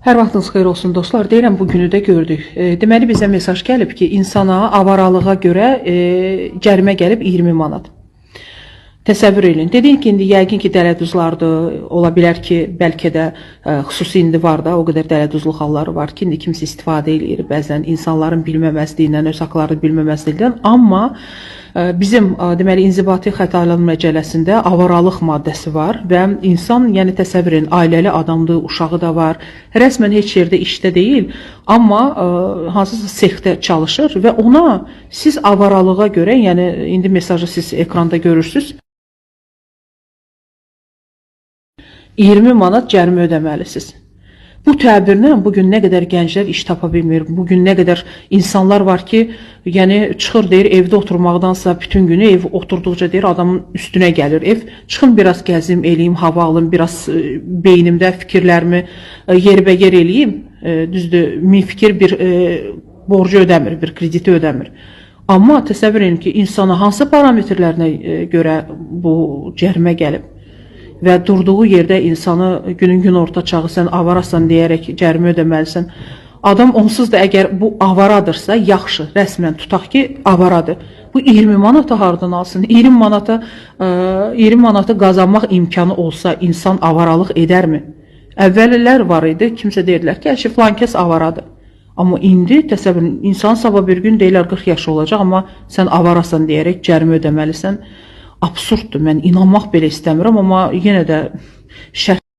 Hər vaxtınız xeyir olsun dostlar. Deyirəm, bu günü də gördük. Deməli bizə mesaj gəlib ki, insana avaralığa görə cərimə gəlib 20 manat. Təsəvvür edin. Dedin ki, indi yəqin ki, dələduzlardır. Ola bilər ki, bəlkə də xüsusi indi var da, o qədər dələduzluq halları var ki, indi kimsə istifadə edir bəzən insanların bilməməzliyindən, öz haqlarını bilməməzliyindən. Amma bizim deməli inzibati xətaların məcəlləsində avaralıq maddəsi var və insan, yəni təsəvvür edin, ailəli adamdır, uşağı da var. Rəsmən heç yerdə işdə deyil, amma hansısa sexdə çalışır və ona siz avaralığa görə, yəni indi mesajı siz ekranda görürsüz, 20 manat cərimə ödəməlisiniz. Bu təbirlə bugün nə qədər gənclər iş tapa bilmir, bugün nə qədər insanlar var ki, yəni çıxır deyir, evdə oturmaqdansa bütün günü ev oturduqca deyir, adamın üstünə gəlir ev. Çıxın biraz gəzim, eləyim, hava alım, biraz beynimdə fikirlərimi yerbəyer eləyim. Düzdür, min fikir bir borcu ödəmir, bir krediti ödəmir. Amma təsəvvür edin ki, insana hansı parametrlərinə görə bu cərimə gəlib? Və durduğu yerdə insanı günün gün orta çağı sən avarasan deyərək cərimə ödəməlisən. Adam onsuz da əgər bu avaradırsa, yaxşı, rəsmən tutaq ki, avaradır. Bu 20 manata hardan alsın? 20 manatı qazanmaq imkanı olsa insan avaralıq edərmi? Əvvəllər var idi, kimsə deyirlər ki, əşi filan kəs avaradır. Amma indi təsəvvür, insan sabah bir gün deyirlər 40 yaşı olacaq, amma sən avarasan deyərək cərimə ödəməlisən. Absurddur, mən inanmaq belə istəmirəm, amma yenə də şərt